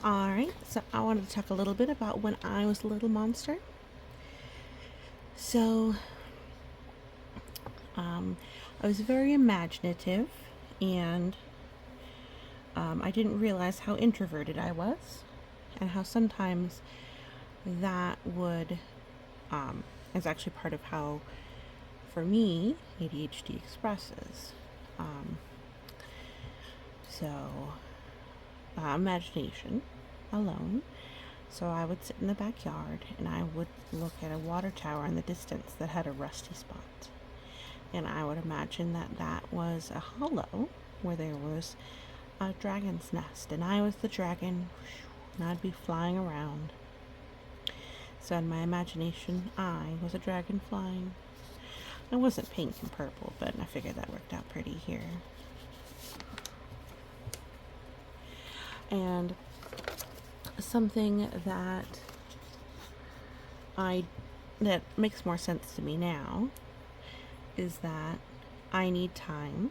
Alright, so I wanted to talk a little bit about when I was a little monster. So, um, I was very imaginative, and I didn't realize how introverted I was, and how sometimes that would, is actually part of how, for me, ADHD expresses. Um, so, imagination alone. So I would sit in the backyard and I would look at a water tower in the distance that had a rusty spot. And I would imagine that that was a hollow where there was a dragon's nest, and I was the dragon, and I'd be flying around. So in my imagination, I was a dragon flying. I wasn't pink and purple, but I figured that worked out pretty here. And something I that makes more sense to me now is that I need time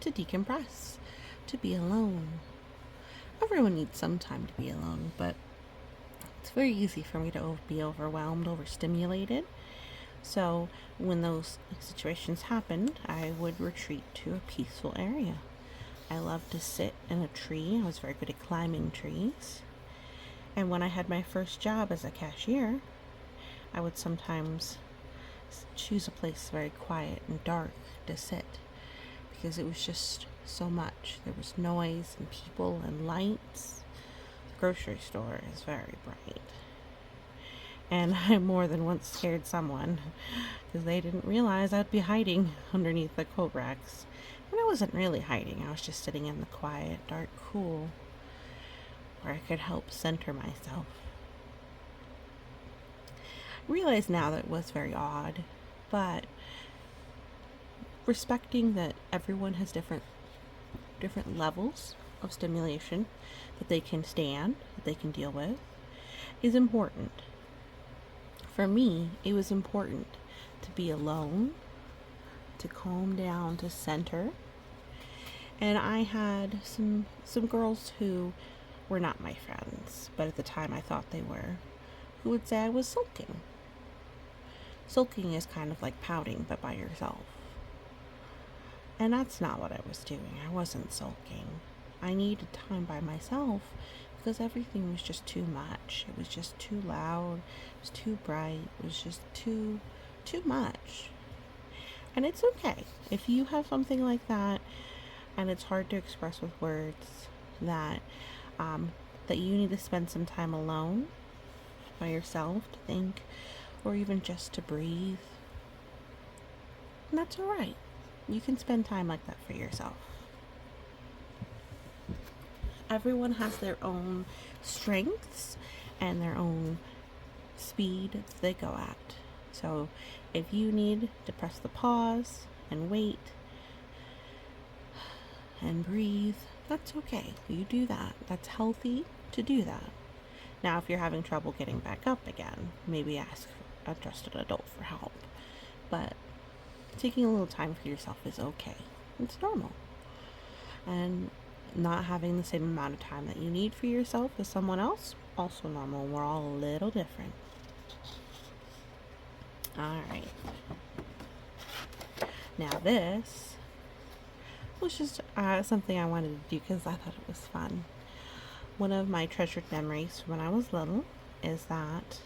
to decompress, to be alone. Everyone needs some time to be alone, but it's very easy for me to be overwhelmed, overstimulated. So when those situations happened, I would retreat to a peaceful area. I loved to sit in a tree. I was very good at climbing trees. And when I had my first job as a cashier, I would sometimes choose a place very quiet and dark to sit, because it was just so much. There was noise and people and lights. The grocery store is very bright. And I more than once scared someone because they didn't realize I'd be hiding underneath the coat racks. And I wasn't really hiding. I was just sitting in the quiet, dark cool where I could help center myself. I realize now that it was very odd, but respecting that everyone has different levels of stimulation that they can stand, that they can deal with, is important. For me, it was important to be alone, to calm down, to center. And I had some girls who were not my friends, but at the time I thought they were, who would say I was sulking. Sulking is kind of like pouting, but by yourself. And that's not what I was doing. I wasn't sulking. I needed time by myself because everything was just too much. It was just too loud. It was too bright. It was just too much. And it's okay. If you have something like that and it's hard to express with words, that you need to spend some time alone by yourself to think, or even just to breathe, and that's all right. You can spend time like that for yourself. Everyone has their own strengths and their own speed that they go at. So if you need to press the pause and wait and breathe, that's okay. You do that. That's healthy to do that. Now, if you're having trouble getting back up again, maybe ask a trusted adult for help. But taking a little time for yourself is okay. It's normal. And not having the same amount of time that you need for yourself as someone else, also normal. We're all a little different. Alright. Now this was just something I wanted to do because I thought it was fun. One of my treasured memories when I was little is that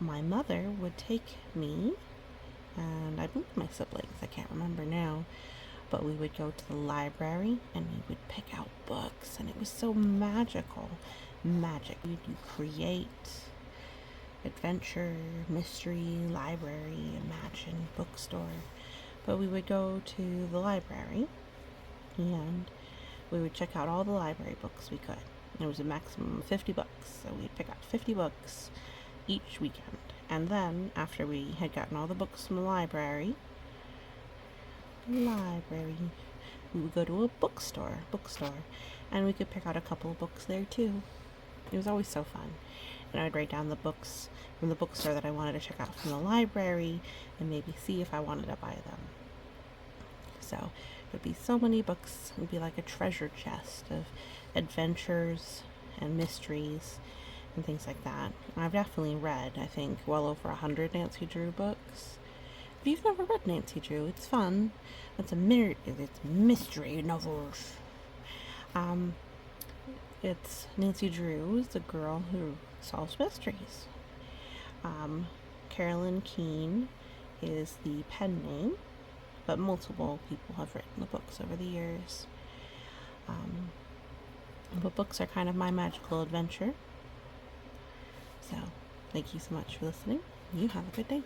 my mother would take me, and I believe my siblings, I can't remember now, but we would go to the library and we would pick out books, and it was so magical. Magic. You create, adventure, mystery, library, imagine, bookstore. But we would go to the library and we would check out all the library books we could. There was a maximum of 50 books, so we'd pick out 50 books each weekend. And then, after we had gotten all the books from the library, we would go to a bookstore, and we could pick out a couple of books there too. It was always so fun. And I would write down the books from the bookstore that I wanted to check out from the library and maybe see if I wanted to buy them. So it would be so many books. It would be like a treasure chest of adventures and mysteries and things like that. I've definitely read, I think, well over 100 Nancy Drew books. If you've never read Nancy Drew, it's fun. It's mystery novels. It's Nancy Drew is the girl who solves mysteries. Carolyn Keene is the pen name, but multiple people have written the books over the years. But books are kind of my magical adventure. So, thank you so much for listening. You have a good day.